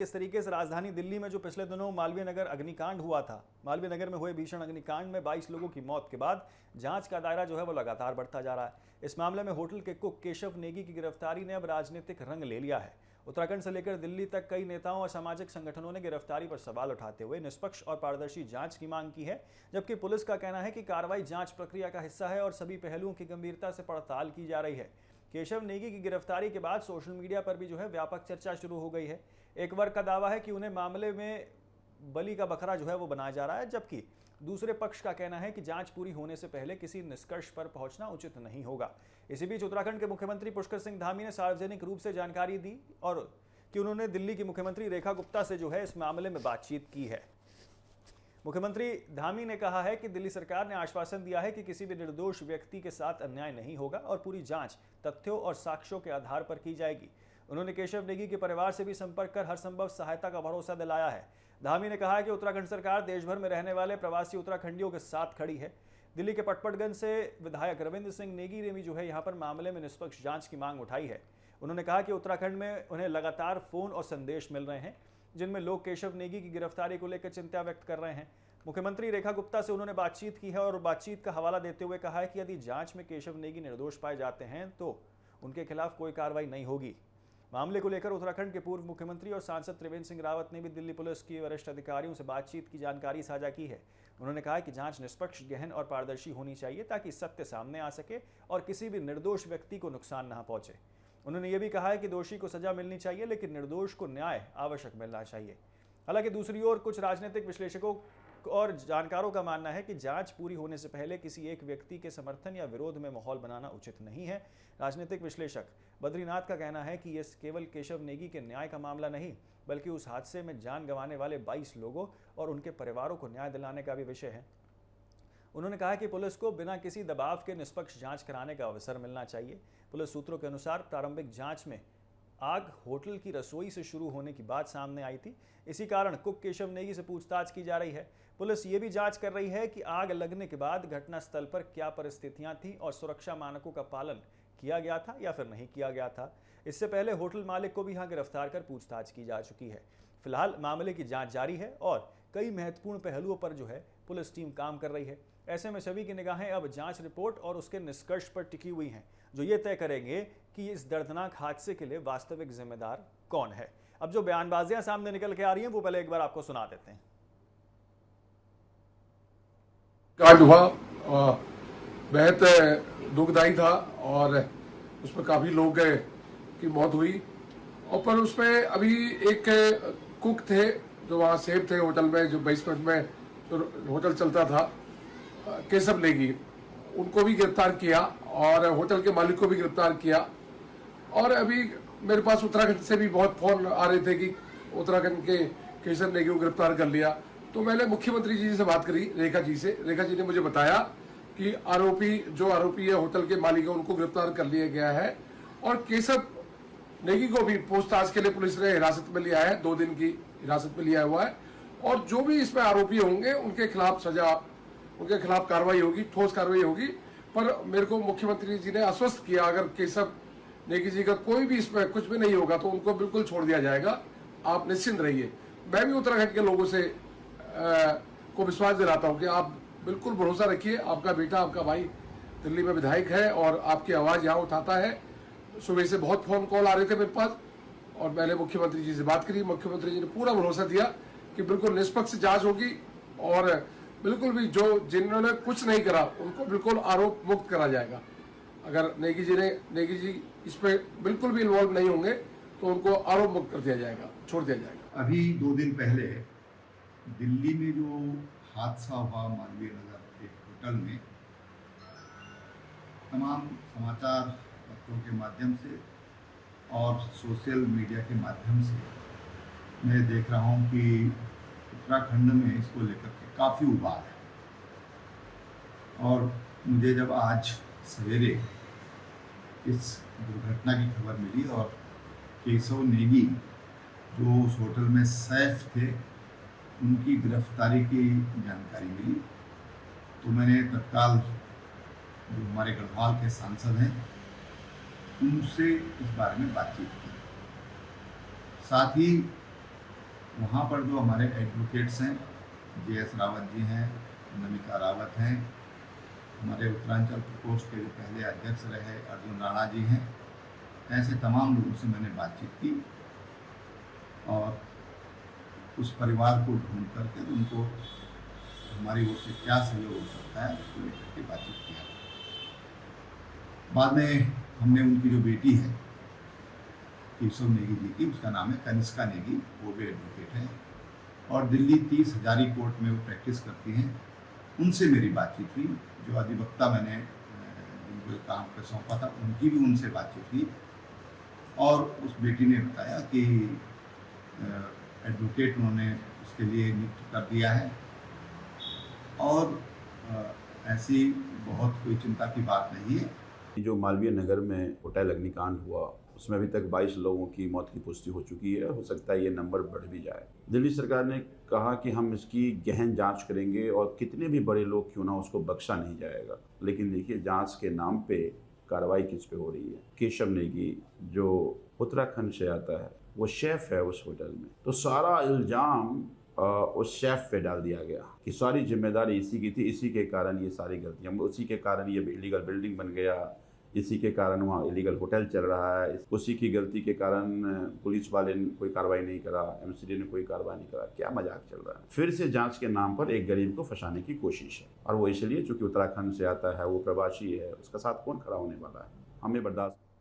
किस तरीके से राजधानी दिल्ली में जो पिछले दिनों मालवीय नगर अग्निकांड हुआ था, मालवीय नगर में हुए भीषण अग्निकांड में 22 लोगों की मौत के बाद जांच का दायरा जो है वो लगातार बढ़ता जा रहा है। इस मामले में होटल के कुक केशव नेगी की गिरफ्तारी ने अब राजनीतिक रंग ले लिया है। उत्तराखंड से लेकर दिल्ली तक कई नेताओं और सामाजिक संगठनों ने गिरफ्तारी पर सवाल उठाते हुए निष्पक्ष और पारदर्शी जांच की मांग की है, जबकि पुलिस का कहना है कि कार्रवाई जांच प्रक्रिया का हिस्सा है और सभी पहलुओं की गंभीरता से पड़ताल की जा रही है। केशव नेगी की गिरफ्तारी के बाद सोशल मीडिया पर भी जो है व्यापक चर्चा शुरू हो गई है। एक वर्ग का दावा है कि उन्हें मामले में बलि का बकरा जो है वो बनाया जा रहा है, जबकि दूसरे पक्ष का कहना है कि जांच पूरी होने से पहले किसी निष्कर्ष पर पहुंचना उचित नहीं होगा। इसी बीच उत्तराखंड के मुख्यमंत्री पुष्कर सिंह धामी ने सार्वजनिक रूप से जानकारी दी और कि उन्होंने दिल्ली की मुख्यमंत्री रेखा गुप्ता से जो है इस मामले में बातचीत की है। मुख्यमंत्री धामी ने कहा है कि दिल्ली सरकार ने आश्वासन दिया है कि किसी भी निर्दोष व्यक्ति के साथ अन्याय नहीं होगा और पूरी जांच तथ्यों और साक्ष्यों के आधार पर की जाएगी। उन्होंने केशव नेगी के परिवार से भी संपर्क कर हर संभव सहायता का भरोसा दिलाया है। धामी ने कहा कि उत्तराखंड सरकार देश भर में रहने वाले प्रवासी उत्तराखंडियों के साथ खड़ी है। दिल्ली के पटपटगंज से विधायक रविंद्र सिंह नेगी ने भी जो है यहाँ पर मामले में निष्पक्ष जांच की मांग उठाई है। उन्होंने कहा कि उत्तराखंड में उन्हें लगातार फोन और संदेश मिल रहे हैं जिनमें लोग केशव नेगी की गिरफ्तारी को लेकर चिंता व्यक्त कर रहे हैं। मुख्यमंत्री रेखा गुप्ता से उन्होंने बातचीत की है और बातचीत का हवाला देते हुए कहा है कि यदि जांच में केशव नेगी निर्दोष पाए जाते हैं तो उनके खिलाफ कोई कार्रवाई नहीं होगी। मामले को लेकर उत्तराखंड के पूर्व मुख्यमंत्री और सांसद त्रिवेंद्र सिंह रावत ने भी दिल्ली पुलिस के वरिष्ठ अधिकारियों से बातचीत की जानकारी साझा की है। उन्होंने कहा कि जांच निष्पक्ष, गहन और पारदर्शी होनी चाहिए ताकि सत्य सामने आ सके और किसी भी निर्दोष व्यक्ति को नुकसान न पहुंचे। उन्होंने ये भी कहा है कि दोषी को सजा मिलनी चाहिए लेकिन निर्दोष को न्याय आवश्यक मिलना चाहिए। हालांकि दूसरी ओर कुछ राजनीतिक विश्लेषकों और जानकारों का मानना है कि जांच पूरी होने से पहले किसी एक व्यक्ति के समर्थन या विरोध में माहौल बनाना उचित नहीं है। राजनीतिक विश्लेषक बद्रीनाथ का कहना है कि यह केवल केशव नेगी के न्याय का मामला नहीं बल्कि उस हादसे में जान गंवाने वाले 22 लोगों और उनके परिवारों को न्याय दिलाने का भी विषय है। उन्होंने कहा कि पुलिस को बिना किसी दबाव के निष्पक्ष जांच कराने का अवसर मिलना चाहिए। पुलिस सूत्रों के अनुसार प्रारंभिक जांच में आग होटल की रसोई से शुरू होने की बात सामने आई थी। इसी कारण कुक केशव नेगी से पूछताछ की जा रही है। पुलिस ये भी जांच कर रही है कि आग लगने के बाद घटनास्थल पर क्या परिस्थितियां थीं और सुरक्षा मानकों का पालन किया गया था या फिर नहीं किया गया था। इससे पहले होटल मालिक को भी यहां गिरफ्तार कर पूछताछ की जा चुकी है। फिलहाल मामले की जांच जारी है और कई महत्वपूर्ण पहलुओं पर जो है पुलिस टीम काम कर रही है। ऐसे में सभी की निगाहें अब जांच रिपोर्ट और उसके निष्कर्ष पर टिकी हुई हैं, जो ये तय करेंगे कि इस दर्दनाक हादसे के लिए वास्तविक जिम्मेदार कौन है। अब जो बयानबाजियां सामने निकल के आ रही हैं वो पहले एक बार आपको सुना देते हैं। कांड हुआ बेहद दुखदायी था और उसमें काफी लोग की मौत हुई और पर उसमें अभी एक कुक थे जो वहाँ सेफ थे होटल में, जो बेसमेंट में जो होटल चलता था, केशव नेगी, उनको भी गिरफ्तार किया और होटल के मालिक को भी गिरफ्तार किया। और अभी मेरे पास उत्तराखंड से भी बहुत फोन आ रहे थे कि उत्तराखंड के केशव नेगी को गिरफ्तार कर लिया। तो मैंने मुख्यमंत्री जी से बात करी, रेखा जी से। रेखा जी ने मुझे बताया कि आरोपी है होटल के मालिक है, उनको गिरफ्तार कर लिया गया है और केशव नेगी को भी पूछताछ के लिए पुलिस ने हिरासत में लिया है, 2 दिन की हिरासत में लिया हुआ है और जो भी इसमें आरोपी होंगे उनके खिलाफ कार्रवाई होगी, ठोस कार्रवाई होगी। पर मेरे को मुख्यमंत्री जी ने आश्वस्त किया अगर केशव नेगी जी का कोई भी इसमें कुछ भी नहीं होगा तो उनको बिल्कुल छोड़ दिया जाएगा, आप निश्चिंत रहिए। मैं भी उत्तराखंड के लोगों से को विश्वास दिलाता हूं कि आप बिल्कुल भरोसा रखिए, आपका बेटा, आपका भाई दिल्ली में विधायक है और आपकी आवाज यहाँ उठाता है। सुबह से बहुत फोन कॉल आ रहे थे मेरे पास और मैंने मुख्यमंत्री जी से बात करी। मुख्यमंत्री जी ने पूरा भरोसा दिया कि बिल्कुल निष्पक्ष जांच होगी और बिल्कुल भी जिन्होंने कुछ नहीं करा उनको बिल्कुल आरोप मुक्त करा जाएगा। अगर नेगी जी इस पे बिल्कुल भी इन्वॉल्व नहीं होंगे तो उनको आरोप मुक्त कर दिया जाएगा, छोड़ दिया जाएगा। अभी 2 दिन पहले दिल्ली में जो हादसा हुआ मालवीय नगर एक होटल में, तमाम समाचार पत्रों के माध्यम से और सोशल मीडिया के माध्यम से मैं देख रहा हूं कि उत्तराखंड में इसको लेकर के काफ़ी उबाल है। और मुझे जब आज सवेरे इस दुर्घटना की खबर मिली और केशव नेगी जो उस होटल में सैफ थे उनकी गिरफ्तारी की जानकारी मिली तो मैंने तत्काल जो हमारे गढ़वाल के सांसद हैं उनसे इस बारे में बातचीत की। साथ ही वहाँ पर जो हमारे एडवोकेट्स हैं, JS रावत जी हैं, नमिता रावत हैं, हमारे उत्तरांचल प्रकोष्ठ के जो पहले अध्यक्ष रहे अर्जुन राणा जी हैं, ऐसे तमाम लोगों से मैंने बातचीत की और उस परिवार को ढूंढ करके उनको हमारी ओर से क्या सहयोग हो सकता है उसको लेकर के बातचीत किया। बाद में हमने उनकी जो बेटी है केशव नेगी जी की, उसका नाम है कनिष्का नेगी, वो भी एडवोकेट है और दिल्ली 30 हजारी कोर्ट में वो प्रैक्टिस करती हैं, उनसे मेरी बातचीत हुई। जो अधिवक्ता मैंने जिनको काम पर सौंपा था उनकी भी उनसे बातचीत हुई और उस बेटी ने बताया कि एडवोकेट उन्होंने उसके लिए नियुक्त कर दिया है और ऐसी बहुत कोई चिंता की बात नहीं है। जो मालवीय नगर में होटल अग्निकांड हुआ उसमें अभी तक 22 लोगों की मौत की पुष्टि हो चुकी है। हो सकता है ये नंबर बढ़ भी जाए। दिल्ली सरकार ने कहा कि हम इसकी गहन जांच करेंगे और कितने भी बड़े लोग क्यों ना उसको बख्शा नहीं जाएगा। लेकिन देखिए जांच के नाम पे कार्रवाई किस पे हो रही है। केशव नेगी जो उत्तराखंड से आता है, वो शेफ है उस होटल में, तो सारा इल्ज़ाम उस शेफ पे डाल दिया गया कि सारी जिम्मेदारी इसी की थी, इसी के कारण ये सारी गलतियाँ, उसी के कारण ये इलीगल बिल्डिंग बन गया, इसी के कारण वहाँ इलीगल होटल चल रहा है, उसी की गलती के कारण पुलिस वाले ने कोई कार्रवाई नहीं करा, MCD ने कोई कार्रवाई नहीं करा। क्या मजाक चल रहा है। फिर से जांच के नाम पर एक गरीब को फंसाने की कोशिश है और वो इसलिए चूँकि उत्तराखंड से आता है, वो प्रवासी है, उसका साथ कौन खड़ा होने वाला है। हमें बर्दाश्त